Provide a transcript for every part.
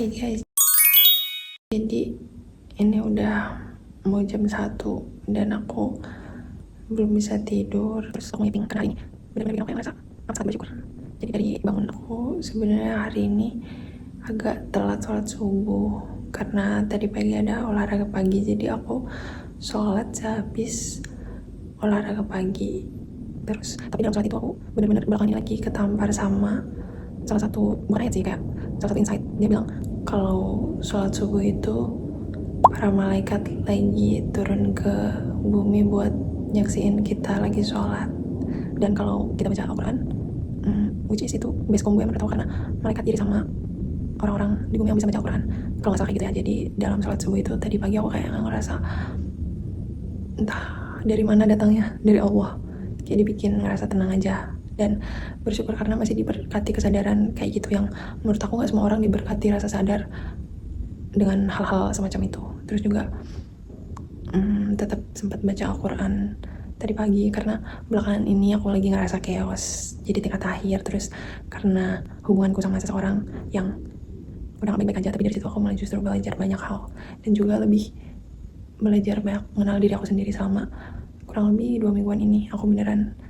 Hai guys, jadi ini udah mau jam 1 dan aku belum bisa tidur. Terus aku ngiting karena hari ini benar-benar bikin aku yang ngerasa aku sangat bersyukur. Jadi dari bangun aku sebenarnya hari ini agak telat sholat subuh karena tadi pagi ada olahraga pagi, jadi aku sholat sehabis olahraga pagi. Terus tapi dalam sholat itu aku benar-benar belakangan ini lagi ketampar sama salah satu, bukan ayat sih, kayak salah satu insight. Dia bilang kalau sholat subuh itu para malaikat lagi turun ke bumi buat nyaksiin kita lagi sholat. Dan kalau kita baca Al-Quran, which is itu base combo yang mereka tahu, karena malaikat iri sama orang-orang di bumi yang bisa baca Al-Quran, kalau nggak salah kayak gitu ya. Jadi dalam sholat subuh itu tadi pagi aku kayak ngerasa entah dari mana datangnya, dari Allah, kayak dibikin ngerasa tenang aja dan bersyukur karena masih diberkati kesadaran kayak gitu, yang menurut aku nggak semua orang diberkati rasa sadar dengan hal-hal semacam itu. Terus juga tetap sempat baca Al-Quran tadi pagi karena belakangan ini aku lagi ngerasa chaos jadi tingkat akhir. Terus karena hubunganku sama seseorang yang udah gak baik-baik aja, tapi dari situ aku malah justru belajar banyak hal dan juga lebih belajar banyak mengenal diri aku sendiri. Selama kurang lebih 2 mingguan ini aku beneran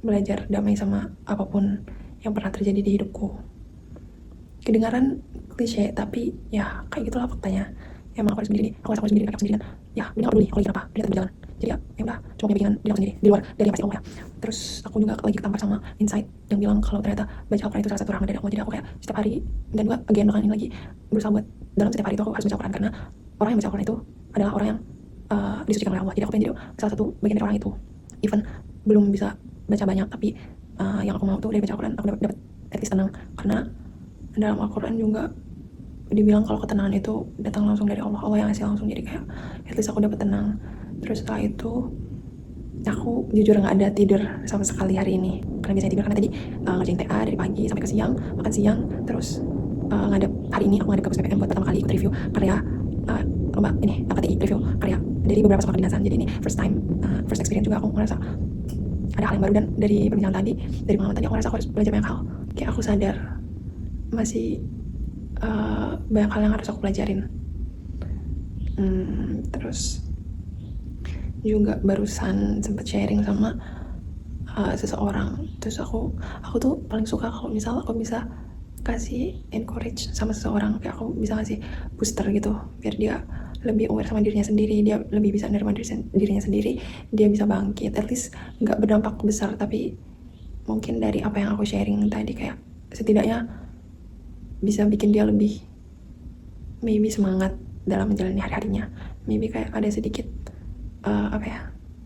belajar damai sama apapun yang pernah terjadi di hidupku. Kedengaran klise, tapi ya kayak gitulah faktanya. Emang aku harus sendiri, aku sendiri, aku sendiri kan. Ya, bener gak peduli aku lagi kenapa, dia tetap berjalan. Jadi ya udah, cuma kayak bikinan diri aku sendiri, di luar dari yang pasti Allah ya. Terus aku juga lagi ketampar sama insight yang bilang kalau ternyata baca Al-Quran itu salah satu rahmat dari Allah. Jadi aku kayak setiap hari, dan juga belakangan ini lagi berusaha buat dalam setiap hari itu aku harus baca Al-Quran, karena orang yang baca Al-Quran itu adalah orang yang disucikan oleh Allah. Jadi aku pengen jadi salah satu bagian dari orang itu. Even belum bisa baca banyak, tapi yang aku mau tuh dari baca Al-Quran aku dapat at least tenang, karena dalam Al-Quran juga dibilang kalau ketenangan itu datang langsung dari Allah, Allah yang ngasih langsung. Jadi kayak at least aku dapat tenang. Terus setelah itu aku jujur nggak ada tidur sama sekali hari ini, karena biasanya tidur karena tadi ngerjain TA dari pagi sampai ke siang, makan siang. Terus ngadep hari ini aku ngadep ke PPM buat pertama kali ikut review karya lomba ini AKTI, review karya dari beberapa sekolah kedinasan. Jadi ini first experience juga. Aku merasa ada hal yang baru, dan dari perbincangan tadi, dari pengalaman tadi, aku merasa aku harus belajar banyak hal. Kayak aku sadar masih banyak hal yang harus aku pelajarin. Terus juga barusan sempat sharing sama seseorang. Terus aku tuh paling suka kalau misal aku bisa kasih encourage sama seseorang, kayak aku bisa ngasih booster gitu biar dia lebih aware sama dirinya sendiri, dia lebih bisa menerima dirinya sendiri, dia bisa bangkit. At least nggak berdampak besar, tapi mungkin dari apa yang aku sharing tadi kayak setidaknya bisa bikin dia lebih maybe semangat dalam menjalani hari-harinya. Maybe kayak ada sedikit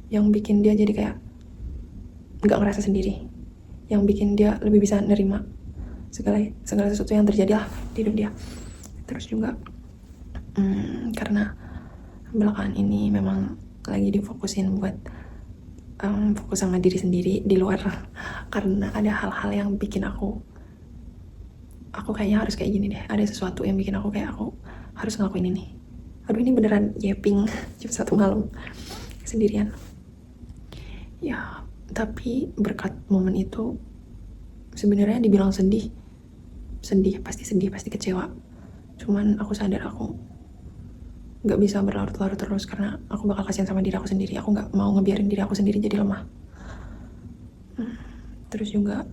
yang bikin dia jadi kayak nggak ngerasa sendiri, yang bikin dia lebih bisa nerima segala sesuatu yang terjadi lah di hidup dia. Terus juga karena belakangan ini memang lagi difokusin buat fokus sama diri sendiri di luar karena ada hal-hal yang bikin aku kayaknya harus kayak gini deh. Ada sesuatu yang bikin aku kayak aku harus ngelakuin ini. Aduh, ini beneran yapping jam 1 malam sendirian ya. Tapi berkat momen itu sebenarnya dibilang sedih, pasti kecewa. Cuman aku sadar aku gak bisa berlarut-larut terus, karena aku bakal kasihan sama diri aku sendiri. Aku gak mau ngebiarin diri aku sendiri jadi lemah. Terus juga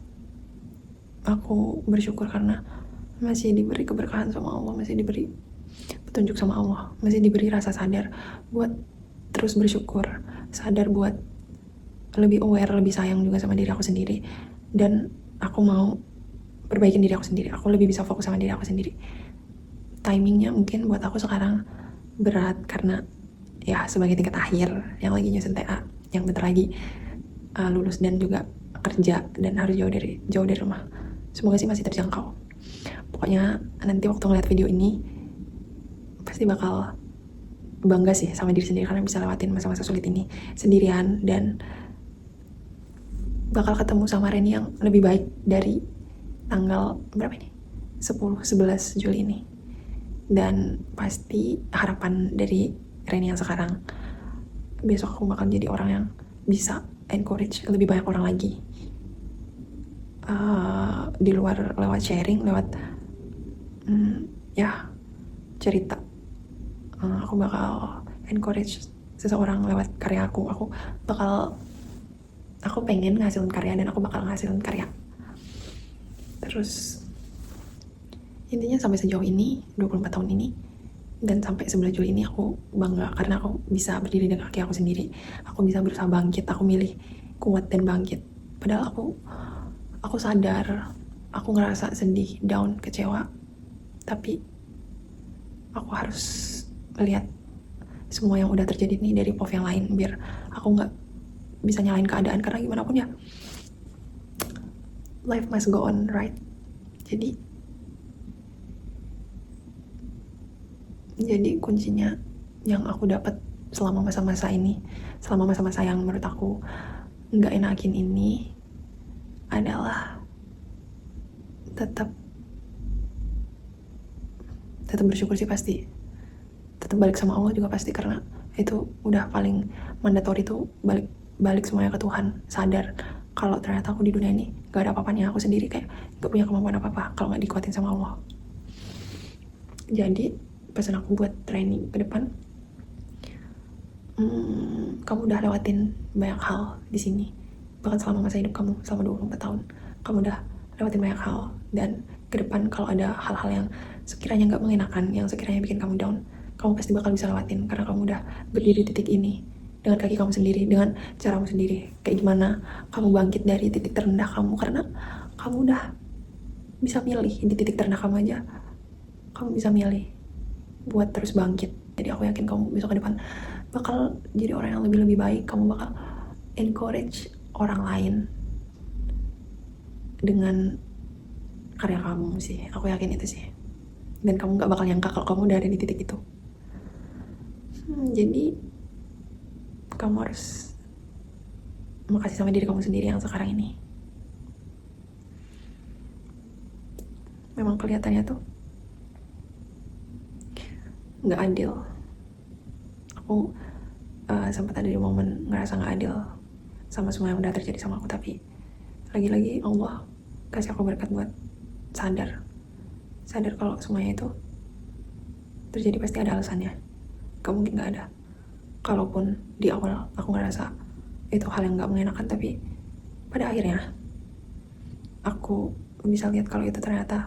aku bersyukur karena masih diberi keberkahan sama Allah, masih diberi petunjuk sama Allah, masih diberi rasa sadar buat terus bersyukur, sadar buat lebih aware, lebih sayang juga sama diri aku sendiri. Dan aku mau perbaikin diri aku sendiri, aku lebih bisa fokus sama diri aku sendiri. Timingnya mungkin buat aku sekarang berat karena ya sebagai tingkat akhir yang lagi nyusun TA, yang bentar lagi lulus dan juga kerja dan harus jauh dari rumah. Semoga sih masih terjangkau. Pokoknya nanti waktu ngeliat video ini pasti bakal bangga sih sama diri sendiri karena bisa lewatin masa-masa sulit ini sendirian, dan bakal ketemu sama Reni yang lebih baik dari tanggal berapa ini? 10-11 Juli ini. Dan pasti harapan dari Reni yang sekarang, besok aku bakal jadi orang yang bisa encourage lebih banyak orang lagi, di luar lewat sharing, lewat ya cerita. Aku bakal encourage seseorang lewat karya aku. Aku pengen ngasilin karya dan aku bakal ngasilin karya. Terus intinya sampai sejauh ini 24 tahun ini dan sampai 11 Juli ini aku bangga karena aku bisa berdiri dengan kaki aku sendiri. Aku bisa berusaha bangkit, aku milih kuat dan bangkit. Padahal aku sadar, aku ngerasa sedih, down, kecewa. Tapi aku harus lihat semua yang udah terjadi nih dari POV yang lain biar aku nggak bisa nyalain keadaan, karena gimana pun ya life must go on, right? Jadi kuncinya yang aku dapat selama masa-masa ini, selama masa-masa yang menurut aku nggak enakin ini adalah tetap bersyukur sih, pasti tetap balik sama Allah juga pasti, karena itu udah paling mandatori tuh, balik semuanya ke Tuhan. Sadar kalau ternyata aku di dunia ini gak ada apa-apanya, aku sendiri kayak gak punya kemampuan apa-apa kalau gak dikuatin sama Allah. Jadi pesan aku buat training ke depan, kamu udah lewatin banyak hal di sini, bahkan selama masa hidup kamu selama 24 tahun kamu udah lewatin banyak hal. Dan ke depan kalau ada hal-hal yang sekiranya gak mengenakan, yang sekiranya bikin kamu down, kamu pasti bakal bisa lewatin karena kamu udah berdiri di titik ini dengan kaki kamu sendiri, dengan caramu sendiri. Kayak gimana kamu bangkit dari titik terendah kamu, karena kamu udah bisa milih di titik terendah kamu aja, kamu bisa milih buat terus bangkit. Jadi aku yakin kamu besok ke depan bakal jadi orang yang lebih baik. Kamu bakal encourage orang lain dengan karya kamu sih, aku yakin itu sih. Dan kamu gak bakal nyangka kalau kamu udah ada di titik itu. Jadi kamu harus makasih sama diri kamu sendiri yang sekarang ini. Memang kelihatannya tuh gak adil. Aku sempat ada di momen ngerasa gak adil sama semua yang udah terjadi sama aku, tapi lagi-lagi Allah kasih aku berkat buat sadar kalau semuanya itu terjadi pasti ada alasannya. Gak mungkin gak ada. Kalaupun di awal aku ngerasa itu hal yang gak mengenakan, tapi pada akhirnya aku bisa lihat kalau itu ternyata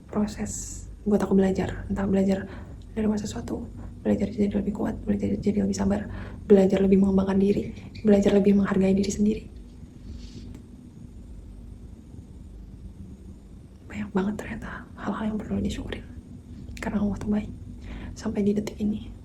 proses buat aku belajar. Entah belajar dari sesuatu, belajar jadi lebih kuat, belajar jadi lebih sabar, belajar lebih mengembangkan diri, belajar lebih menghargai diri sendiri. Banyak banget ternyata hal-hal yang perlu disyukurin karena Allah tuh baik sampai di detik ini.